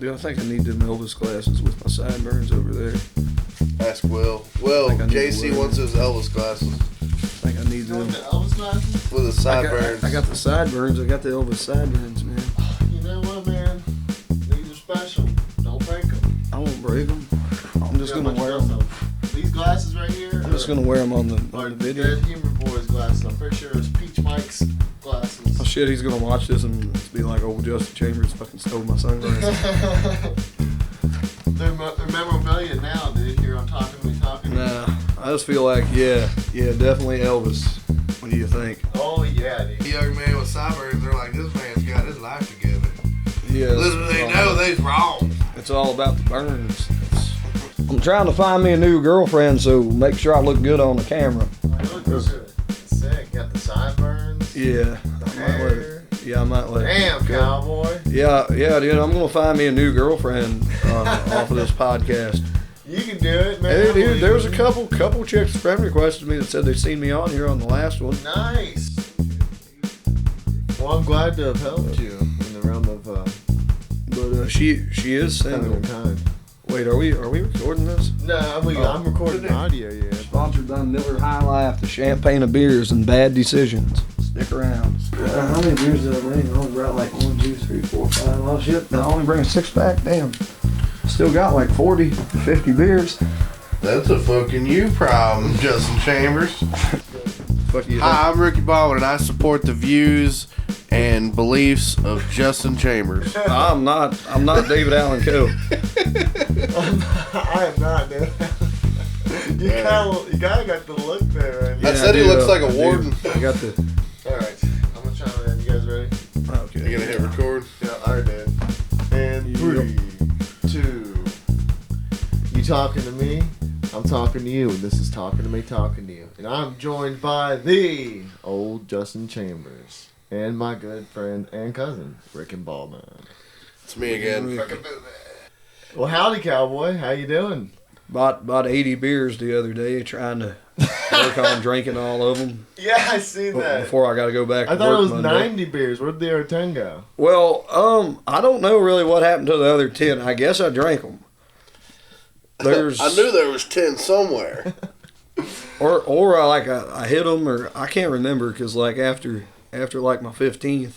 Dude, I think I need them Elvis glasses with my sideburns over there. Ask Will. Will, JC wants his Elvis glasses. I think I need them. The Elvis glasses? With the sideburns. I got the sideburns. I got the Elvis sideburns, man. You know what, man? These are special. Don't break them. I won't break them. I'm just going to wear them. These glasses right here. I'm just going to wear them on the video. Dead Humor Boys glasses. I'm pretty sure it's Peach Mike's glasses. Oh shit, he's going to watch this and be like, oh, Justin Chambers fucking stole my sunglasses. They're memorabilia now, dude. You're on Talking to Me Talking. Nah, I just feel like, yeah, definitely Elvis. What do you think? Oh, yeah, dude. The young man with sideburns, they're like, this man's got his life together. Yeah. Listen, they know they's wrong. It's all about the burns. I'm trying to find me a new girlfriend, so make sure I look good on the camera. You look good. Sick. Got the sideburns. Yeah. I might let it. Damn, cowboy. Yeah, dude. I'm gonna find me a new girlfriend off of this podcast. You can do it, man. Hey, dude. There was a couple chicks friend requested me that said they'd seen me on here on the last one. Nice. Well, I'm glad to have helped you in the realm of But she is single. kind. Wait, are we recording this? No, I'm recording audio. Yeah. Sponsored by Miller High Life, the champagne of beers and bad decisions. Stick around. How many beers did I bring? I only brought like 1, 2, 3, 4, 5. Oh shit! I only bring a 6-pack. Damn. Still got like 40, 50 beers. That's a fucking you problem, Justin Chambers. Fuck you. Hi, I'm Ricky Bauman, and I support the views and beliefs of Justin Chambers. I'm not David Allen Coe. I am not, dude. You kind of got the look there. Right? I said he looks like a warden. I got the. All right, I'm gonna chime in. You guys ready? Okay. You gonna hit record? Yeah, I did. And 3, 2. You talking to me? I'm talking to you, and this is Talking to Me, Talking to You. And I'm joined by the old Justin Chambers and my good friend and cousin, Rick and Bauman. It's me again. Well, howdy, cowboy. How you doing? Bought 80 beers the other day, trying to work on drinking all of them. Yeah, I seen that. Before I got to go back to I thought work it was Monday. 90 beers. Where'd the other 10 go? Well, I don't know really what happened to the other 10. I guess I drank them. I knew there was 10 somewhere. or I hit them, or I can't remember, because like after like my 15th,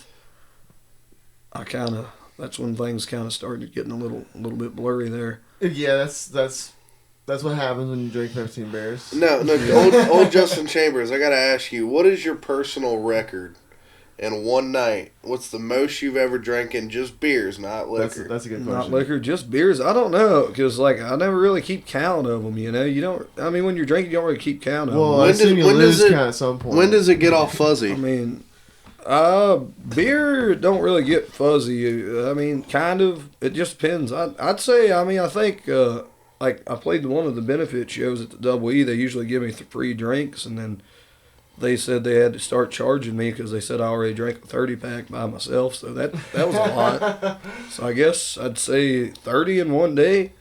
that's when things kind of started getting a little bit blurry there. Yeah, that's what happens when you drink 15 beers. No, old Justin Chambers, I gotta ask you, what is your personal record in one night? What's the most you've ever drank in just beers, not liquor? That's a good question. Not liquor, just beers. I don't know, because like I never really keep count of them. You know, you don't. I mean, when you're drinking, you don't really keep count of them. Well, I assume you lose count at some point. When does it get all fuzzy? I mean, beer don't really get fuzzy. I mean, kind of. It just depends. I'd say. I mean, I think. Like I played one of the benefit shows at the Double E. They usually give me free drinks, and then they said they had to start charging me because they said I already drank a 30-pack by myself. So that was a lot. So I guess I'd say 30 in one day.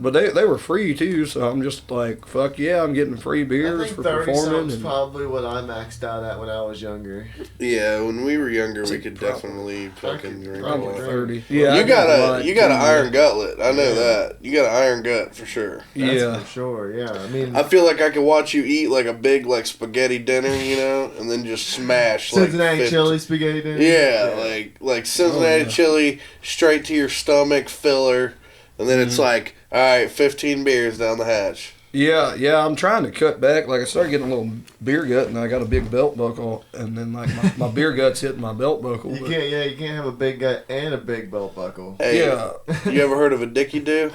But they were free too, so I'm just like, fuck yeah, I'm getting free beers for performing. That's probably what I maxed out at when I was younger. Yeah, when we were younger, we could definitely fucking drink a Probably lot. 30. Yeah, you got an iron gutlet. I know that. You got an iron gut for sure. That's for sure. Yeah, I mean, I feel like I could watch you eat like a big like spaghetti dinner, you know, and then just smash Cincinnati like chili spaghetti dinner. Yeah, like Cincinnati chili straight to your stomach filler, and then it's like, all right, 15 beers down the hatch. Yeah, I'm trying to cut back. Like I started getting a little beer gut, and I got a big belt buckle, and then like my beer gut's hitting my belt buckle. You can't have a big gut and a big belt buckle. Hey, yeah. You ever heard of a dicky do?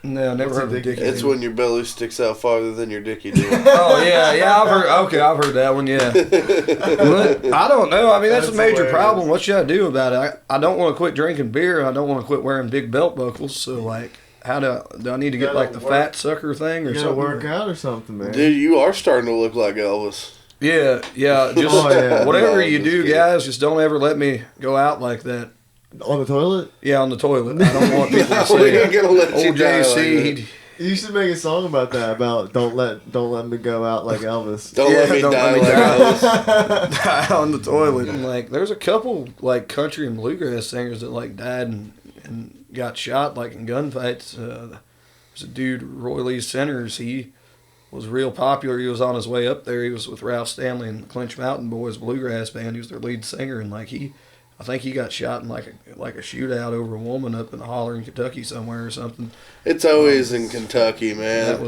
No, I never heard of a dicky. It's when your belly sticks out farther than your dicky do. Oh yeah, I've heard that one. Yeah, but I don't know. I mean, that's a major hilarious. problem. What should I do about it? I don't want to quit drinking beer. I don't want to quit wearing big belt buckles. So like, how do I need to get like the fat sucker thing or You gotta something? work out or something, man. Dude, you are starting to look like Elvis. Yeah. Just whatever you do, guys, just don't ever let me go out like that. On the toilet? Yeah, on the toilet. I don't want people to We say, ain't gonna let you old die JC. like You should make a song about that. About don't let me go out like Elvis. Don't let me die like Elvis. Die on the toilet. And like, there's a couple like country and bluegrass singers that like died in got shot like in gunfights. There's a dude, Roy Lee Centers. He was real popular. He was on his way up there. He was with Ralph Stanley and the Clinch Mountain Boys bluegrass band. He was their lead singer, and I think he got shot in like a shootout over a woman up in a holler in Kentucky somewhere or something. It's always in Kentucky, man.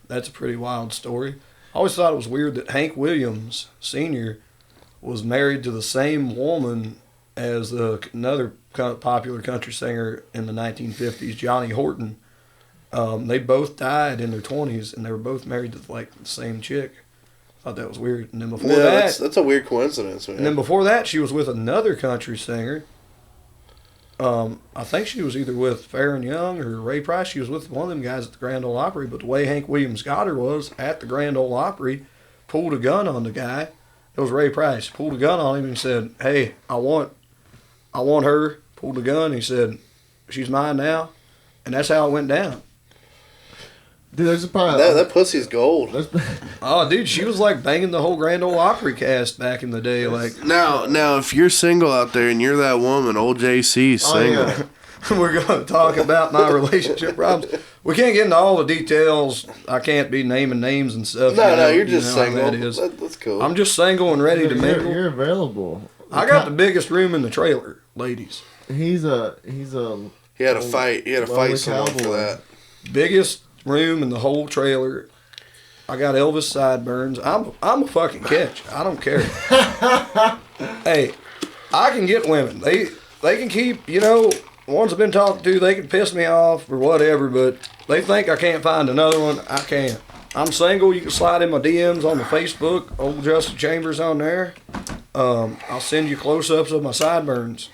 That's a pretty wild story. I always thought it was weird that Hank Williams Sr. was married to the same woman as another popular country singer in the 1950s, Johnny Horton. They both died in their 20s, and they were both married to like the same chick. I thought that was weird. And then before that's a weird coincidence, man. And then before that, she was with another country singer. I think she was either with Farron Young or Ray Price. She was with one of them guys at the Grand Ole Opry. But the way Hank Williams got her was at the Grand Ole Opry, pulled a gun on the guy. It was Ray Price. Pulled a gun on him and said, "Hey, I want her." Pulled a gun. He said, "She's mine now," and that's how it went down. Dude, there's a pile. That pussy's gold. Oh, dude, she was like banging the whole Grand Ole Opry cast back in the day. Like now, if you're single out there and you're that woman, Ole JC's single. Yeah. We're going to talk about my relationship problems. We can't get into all the details. I can't be naming names and stuff. No, you're just how single. that is. That's cool. I'm just single and ready to mingle. You're available. I got the biggest room in the trailer, ladies. He had a fight. He had to fight someone for that. Biggest room in the whole trailer. I got Elvis sideburns. I'm a fucking catch. I don't care. Hey, I can get women. They can keep, ones I've been talking to, they can piss me off or whatever, but they think I can't find another one. I can't. I'm single. You can slide in my DMs on the Facebook. Old Justin Chambers on there. I'll send you close-ups of my sideburns.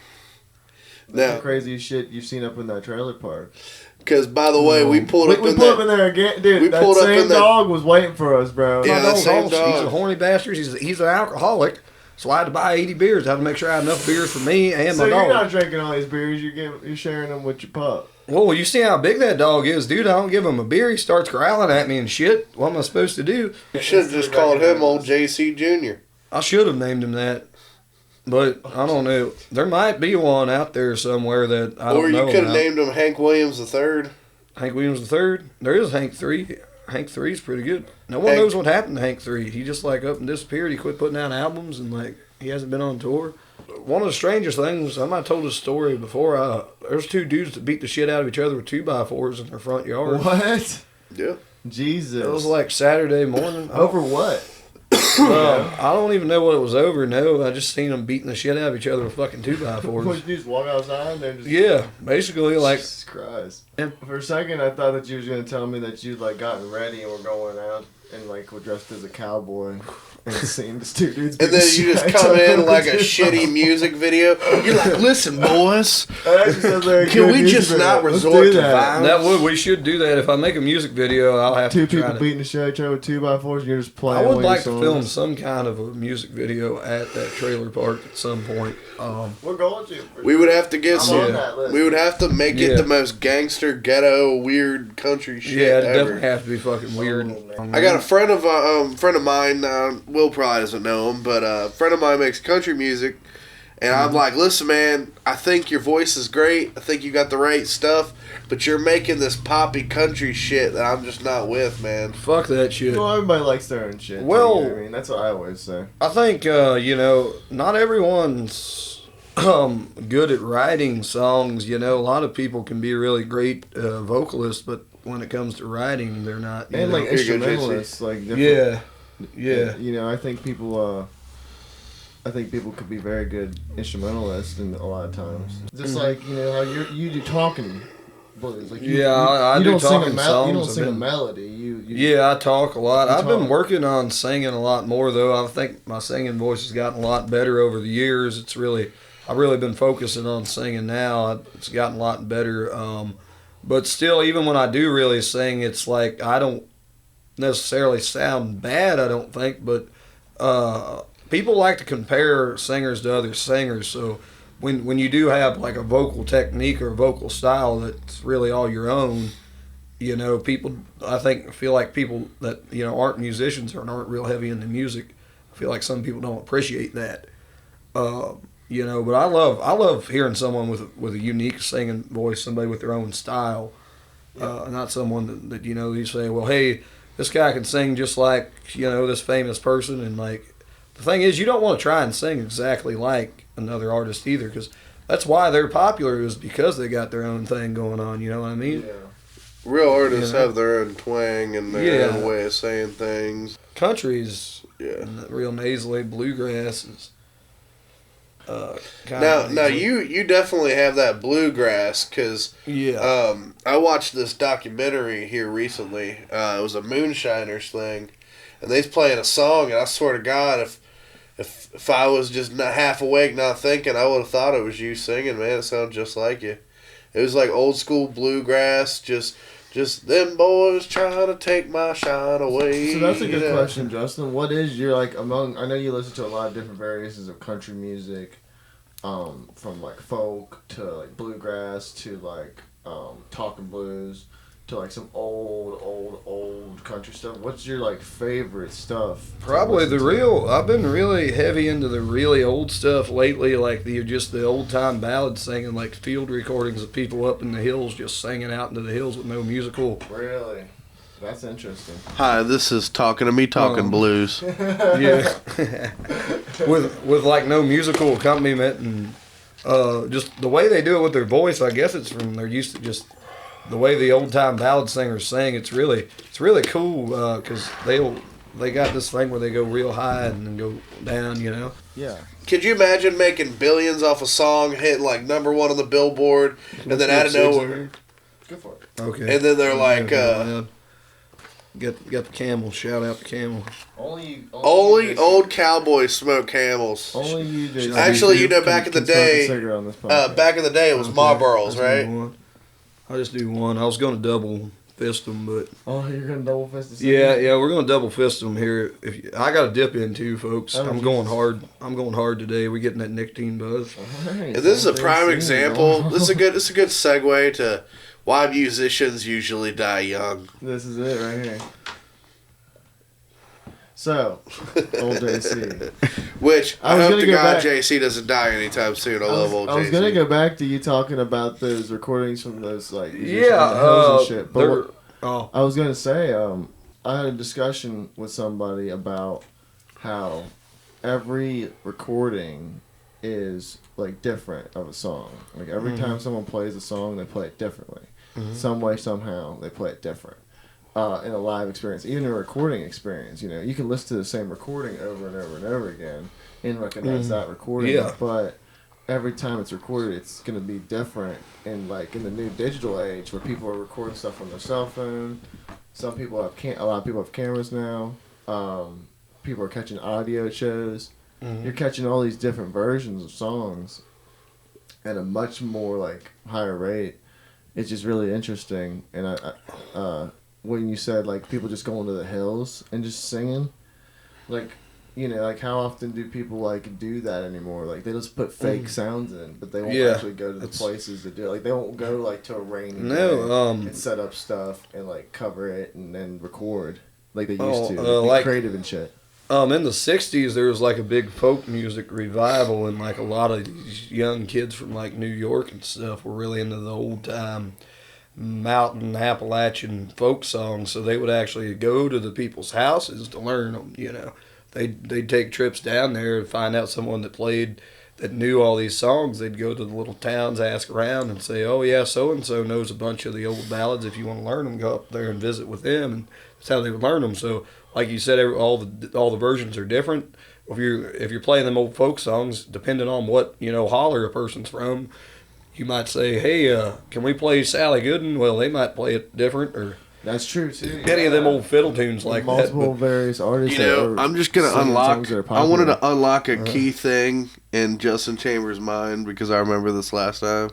That's the craziest shit you've seen up in that trailer park. Because, by the way, we pulled up in there again. Dude, that same dog was waiting for us, bro. Yeah, that same dog. He's a horny bastard. He's an alcoholic. So I had to buy 80 beers. I had to make sure I had enough beers for me and my dog. So you're not drinking all these beers. You're sharing them with your pup. Well, you see how big that dog is, dude. I don't give him a beer. He starts growling at me and shit. What am I supposed to do? You should have just called him Old JC Jr. I should have named him that. But I don't know. There might be one out there somewhere that I don't know. Or you could have named him Hank Williams III. Hank Williams III. There is Hank 3. Hank 3 is pretty good. No one knows what happened to Hank 3. He just up and disappeared. He quit putting out albums and he hasn't been on tour. One of the strangest things, I might have told this story before. There's two dudes that beat the shit out of each other with 2x4s in their front yard. What? Yeah. Jesus. It was like Saturday morning. Over what? I don't even know what it was over. No, I just seen them beating the shit out of each other with fucking 2x4s. What, you just walk outside and just... Yeah, basically Jesus Christ. Yeah. For a second, I thought that you was going to tell me that you'd gotten ready and were going out and were dressed as a cowboy and seen the two dudes. And then you just come in like a shitty music video. You're like, listen, boys, can we just not resort to violence? We should do that. If I make a music video, I'll have two people beating the shit out of each other with 2x4s and you're just playing. I would like to film some kind of a music video at that trailer park at some point. We're going to. We would have to get some. That list. We would have to make it the most gangster, ghetto, weird country shit ever. Yeah, it definitely have to be fucking weird. I got a friend of mine. Will probably doesn't know him, but a friend of mine makes country music, and I'm like, listen, man, I think your voice is great. I think you got the right stuff, but you're making this poppy country shit that I'm just not with, man. Fuck that shit. Well, everybody likes their own shit. Well, I mean, that's what I always say. I think not everyone's good at writing songs. A lot of people can be really great vocalists, but when it comes to writing, they're not. And instrumentalists, Yeah. I think people could be very good instrumentalists in a lot of times. Just how you do talking. I do talking songs. You don't sing a melody. Yeah, I talk a lot. I've been working on singing a lot more though. I think my singing voice has gotten a lot better over the years. I've really been focusing on singing now. It's gotten a lot better. But still, even when I do really sing, it's like I don't necessarily sound bad, I don't think, but people like to compare singers to other singers. So when you do have a vocal technique or a vocal style that's really all your own, people feel like people that aren't musicians or aren't real heavy into music. I feel like some people don't appreciate that. But I love hearing someone with a unique singing voice, somebody with their own style, not someone that you say, well, hey, this guy can sing just like this famous person, and like the thing is, you don't want to try and sing exactly like another artist either, because that's why they're popular, is because they got their own thing going on. You know what I mean? Yeah. Real artists have their own twang and their own way of saying things. Country's real nasally, bluegrass is. Now you definitely have that bluegrass, because I watched this documentary here recently. It was a Moonshiners thing, and they's playing a song, and I swear to God, if I was just not half awake, not thinking, I would have thought it was you singing. Man, it sounded just like you. It was like old school bluegrass, just them boys trying to take my shine away. So that's a good question, Justin. What is your, like, among, I know you listen to a lot of different variations of country music, from like folk to like bluegrass to like talking blues to like some old country stuff. What's your like favorite stuff? Probably I've been really heavy into the really old stuff lately, like the old time ballads, singing like field recordings of people up in the hills just singing out into the hills with no musical. Really? That's interesting. Hi, this is Talking to Me Talking Blues. Yeah. with like no musical accompaniment, and just the way they do it with their voice, I guess it's from they're used to just the way the old time ballad singers sing. It's really cool, because they got this thing where they go real high and then go down, Yeah. Could you imagine making billions off a song, hitting like #1 on the Billboard, and then out of nowhere, Go for it. Okay. And then they're like, Got the camel. Shout out the camel. Only old cowboys smoke camels. Only you do. Actually, back in the day, it was Marlboros, right? I just do one. I was going to double fist them, but you're gonna double fist the yeah, we're gonna double fist them here. I got a dip in too, folks. I'm going hard. I'm going hard today. We're getting that nicotine buzz. Right, and this is a prime example. This is a good segue to why musicians usually die young. This is it right here. So, Ole JC. Which, I hope to God JC doesn't die anytime soon. I love Ole JC. I was going to go back to you talking about those recordings from those, like, and shit. But I was going to say, I had a discussion with somebody about how every recording is, like, different of a song. Like, every time someone plays a song, they play it differently. Some way, somehow, they play it different. In a live experience, even a recording experience, you can listen to the same recording over and over and over again and recognize that recording. Yeah. But every time it's recorded, it's going to be different. And like in the new digital age, where people are recording stuff on their cell phone, a lot of people have cameras now. People are catching audio shows. You're catching all these different versions of songs at a much more like higher rate. It's just really interesting, and I when you said like people just going to the hills and just singing, like like how often do people like do that anymore? Like they just put fake sounds in, but they won't actually go to the places to do it. Like they won't go like to a rainy day and set up stuff and like cover it and then record like they used to. Like creative and shit. In the 60s, there was like a big folk music revival, and like a lot of these young kids from like New York and stuff were really into the old time mountain Appalachian folk songs. So they would actually go to the people's houses to learn them. They'd take trips down there and find out someone that knew all these songs. They'd go to the little towns, ask around, and say, "Oh yeah, so and so knows a bunch of the old ballads. If you want to learn them, go up there and visit with them." And that's how they would learn them. So, like you said, all the versions are different. If you're playing them old folk songs, depending on what holler a person's from, you might say, "Hey, can we play Sally Gooden?" Well, they might play it different, or that's true too. Any of them old fiddle tunes like multiple that. various artists. I'm just gonna unlock. I wanted to unlock a key thing in Justin Chambers' mind because I remember this last time,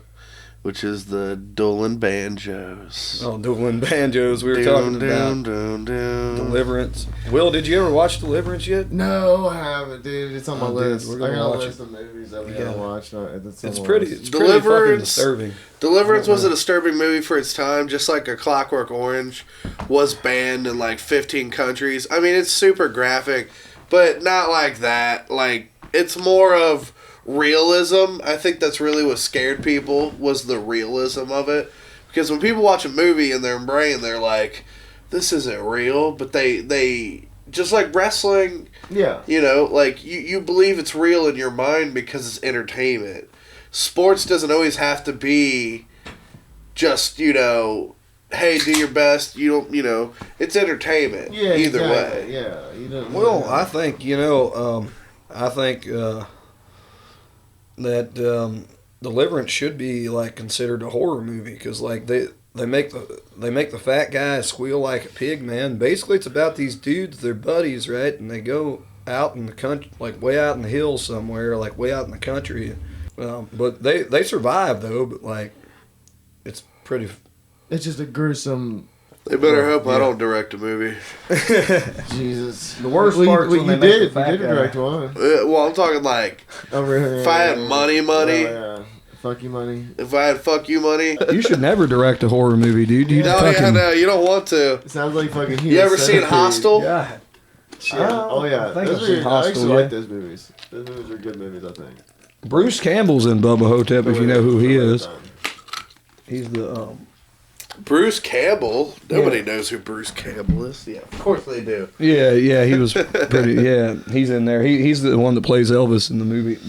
which is the dueling banjos. Oh, dueling banjos. We were talking about Deliverance. Will, did you ever watch Deliverance yet? No, I haven't, dude. It's on my list. I got a list of movies that we gotta watch. It's pretty fucking disturbing. Deliverance was a disturbing movie for its time, just like A Clockwork Orange was banned in like 15 countries. I mean, it's super graphic, but not like that. Like, it's more of realism. I think that's really what scared people, was the realism of it. Because when people watch a movie in their brain, they're like, this isn't real. But they just like wrestling, you know, like you believe it's real in your mind because it's entertainment. Sports doesn't always have to be just, you know, hey, do your best. You don't, you know, it's entertainment. Yeah, either way. Yeah. You don't, well, I think, you know, that Deliverance should be like considered a horror movie because like they make the fat guy squeal like a pig, man. Basically, it's about these dudes, they're buddies, right? And they go out in the country, like way out in the hills somewhere, like way out in the country. But they survive though. But like, it's pretty. It's just a gruesome. They better hope I don't direct a movie. Jesus. The worst part when they make the fat you did guy. direct one. Well, I'm talking like if I had money. Oh, yeah. Fuck you money. If I had fuck you money. You should never direct a horror movie, dude. You no, you don't want to. It sounds like fucking. You ever seen Hostel? Yeah. Oh yeah. I actually like those movies. Those movies are good movies, I think. Bruce Campbell's in Bubba Hotep, if you know who he is. He's the Bruce Campbell. Nobody knows who Bruce Campbell is. Yeah, of course they do. Yeah, he was pretty. Yeah, he's in there. He's the one that plays Elvis in the movie.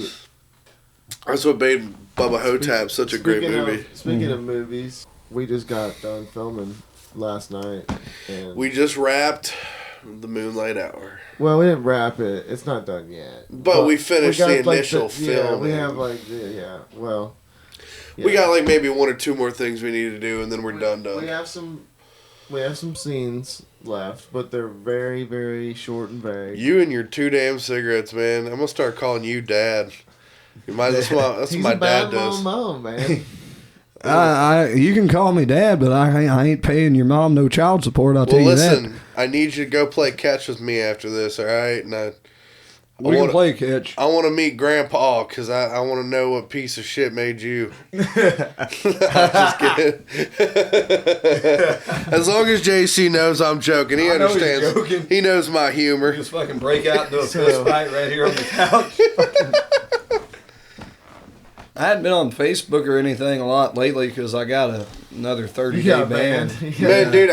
That's what made Bubba Hotep such a great movie. Speaking of movies, we just got done filming last night, and we just wrapped The Moonlight Hour. Well, we didn't wrap it. It's not done yet. But we finished the initial film. Yeah, we have well. Yeah. We got like maybe one or two more things we need to do, and then we're done. We have some scenes left, but they're very, very short and vague. You and your 2 damn cigarettes, man. I'm gonna start calling you Dad. You might as well. That's what my dad does. Mom, man. You can call me Dad, but I ain't paying your mom no child support. I'll tell you that. Listen, I need you to go play catch with me after this, all right? And we can play catch. I want to meet Grandpa because I want to know what piece of shit made you. I'm just kidding. As long as JC knows I'm joking, he understands. He knows my humor. Just fucking break out into a fist fight right here on the couch. I hadn't been on Facebook or anything a lot lately because I got another 30-day ban. Man, dude,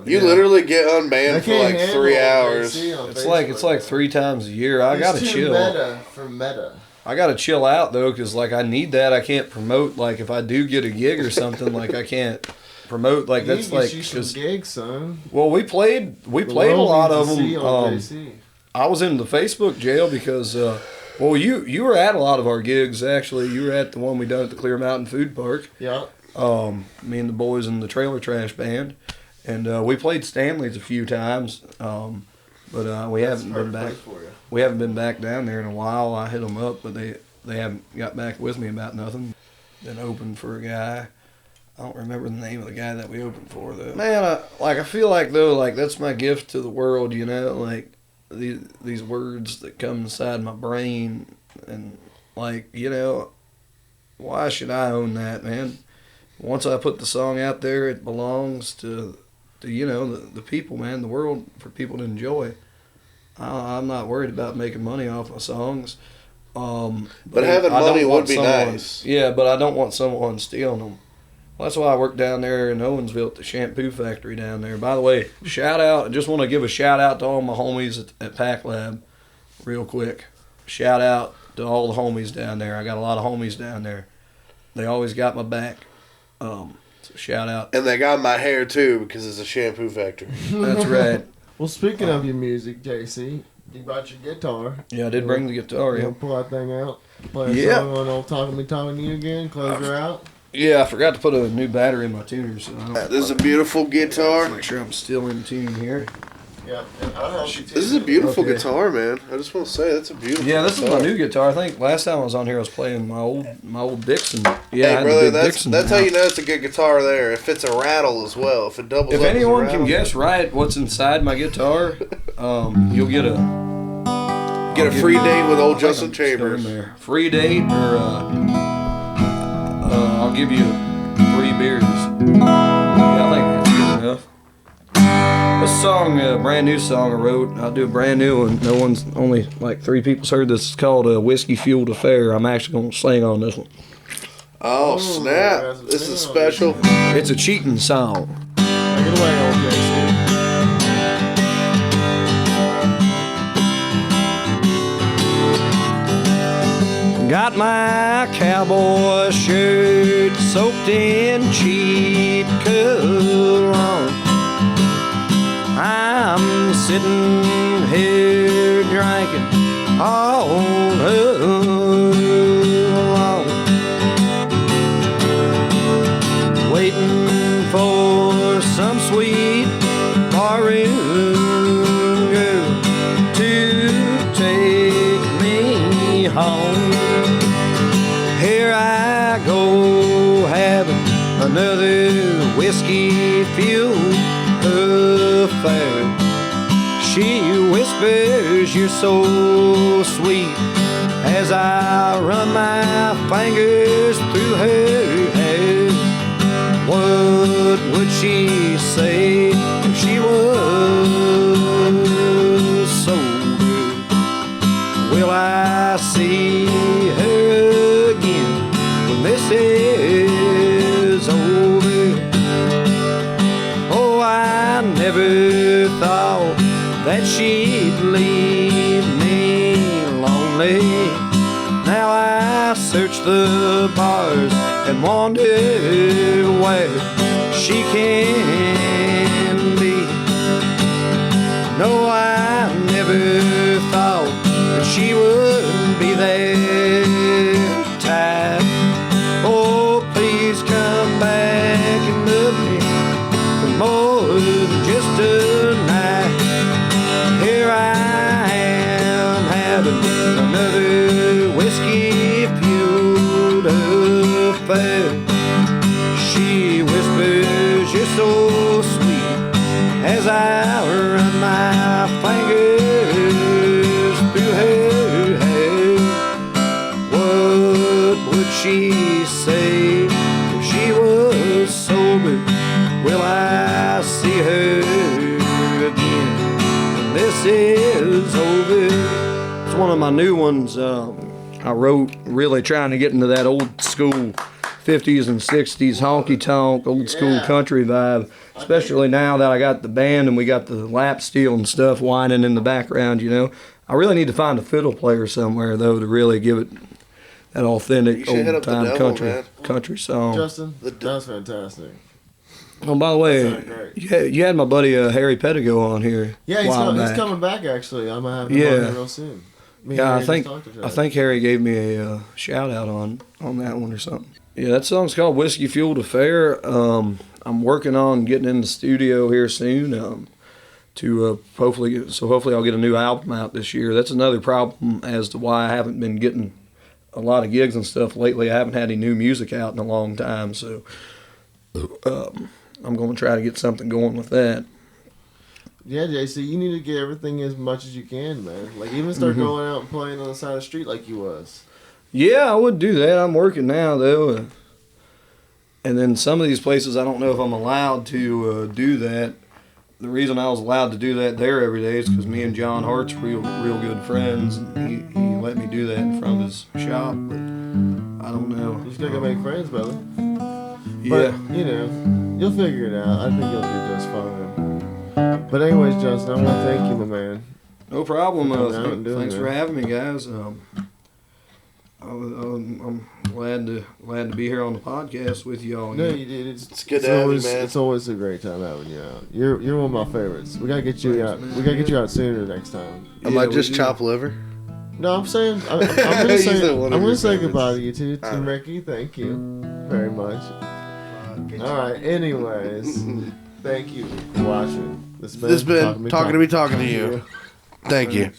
you literally get unbanned for like 3 hours. It's like 3 times a year. I gotta chill. Meta. I gotta chill out though, because like I need that. I can't promote like if I do get a gig or something. Like I can't promote like that's like because gigs, son. Well, we played a lot of them. I was in the Facebook jail because. Well, you were at a lot of our gigs, actually. You were at the one we done at the Clear Mountain Food Park. Yeah. Me and the boys in the Trailer Trash Band. And we played Stanley's a few times, but we haven't been back. We haven't been back down there in a while. I hit them up, but they haven't got back with me about nothing. Then opened for a guy. I don't remember the name of the guy that we opened for, though. Man, I feel like, though, like that's my gift to the world, you know, like. These words that come inside my brain, and like, you know, why should I own that, man? Once I put the song out there, it belongs to you know, the people, man, the world, for people to enjoy. I'm not worried about making money off my songs. But having money would be nice. Yeah, but I don't want someone stealing them. Well, that's why I work down there in Owensville at the shampoo factory down there. By the way, shout out. I just want to give a shout out to all my homies at Pack Lab real quick. Shout out to all the homies down there. I got a lot of homies down there. They always got my back. So shout out. And they got my hair too because it's a shampoo factory. That's right. Well, speaking of your music, JC, you brought your guitar. Yeah, I did bring the guitar, yeah. Pull that thing out. Play a song on Old Talking to You again. Close her out. Yeah, I forgot to put a new battery in my tuner. So this is a beautiful guitar. Make sure I'm still in tune here. Yeah, and I'll help you too. This is a beautiful guitar, man. I just want to say that's a beautiful. Yeah, this is my new guitar. I think last time I was on here, I was playing my old Dixon. Yeah, hey, brother, that's how you know it's a good guitar. There, if it's a rattle as well, if it doubles. If anyone can guess right what's inside my guitar, you'll get a free date with old Justin Chambers. Free date, or I'll give you 3 beers. Yeah, I think that's good enough. This song, a brand new song I wrote. I'll do a brand new one. No one's, only like 3 people's heard this. It's called Whiskey Fueled Affair. I'm actually going to sing on this one. Oh, snap. This is special. It's a cheating song. Take it away, Ole JC. Got my cowboy shirt soaked in cheap cologne. I'm sitting here drinking all alone, waiting for some sweet barroom girl to take me home. Here I go having another whiskey-fueled affair. She whispers, "You're so sweet," as I run my fingers through her hair. What would she say if she was sober? Will I see her again when this is over? Oh, I never thought that she'd leave me lonely. Now I search the bars and wonder where she can be. No, I never thought that she would be there tight. Oh, please come back and love me for more than just a night. Here I am having another whiskey-fueled affair. She whispers, "You're so sweet," as I run my fingers through her hair. What would she say if she was sober? Will I see her again when this is over? It's one of my new ones I wrote, really trying to get into that old school 50s and 60s honky-tonk, old school country vibe, especially now that I got the band and we got the lap steel and stuff whining in the background, you know. I really need to find a fiddle player somewhere, though, to really give it that authentic old-time country song. Justin, that's fantastic. Oh, by the way, you had my buddy Harry Pettigo on here. Yeah, he's coming back, actually. I might have him on here real soon. I think Harry gave me a shout-out on that one or something. Yeah, that song's called Whiskey Fueled Affair. I'm working on getting in the studio here soon to hopefully I'll get a new album out this year. That's another problem as to why I haven't been getting a lot of gigs and stuff lately. I haven't had any new music out in a long time, so I'm going to try to get something going with that. Yeah, JC, you need to get everything as much as you can, man. Like, even start going out and playing on the side of the street like you was. Yeah, I would do that. I'm working now, though. And then some of these places, I don't know if I'm allowed to do that. The reason I was allowed to do that there every day is because me and John Hart's real good friends. And he let me do that in front of his shop, but I don't know. You just gotta go make friends, brother. Yeah. But, you know, you'll figure it out. I think you'll do just fine. But anyways, Justin, I want to thank you, my man. No problem. Thanks for having me, guys. I'm glad to be here on the podcast with y'all. No, you did. It's good to have you, man. It's always a great time having you out. You're one of my favorites. We gotta get you out. Man. We gotta get you out sooner next time. I might just chop liver. No, I'm saying I'm gonna say goodbye to you too, Tim Ricky. Thank you very much. All right. Anyways, thank you for watching. This has been talking to me, talking to you. Thank you.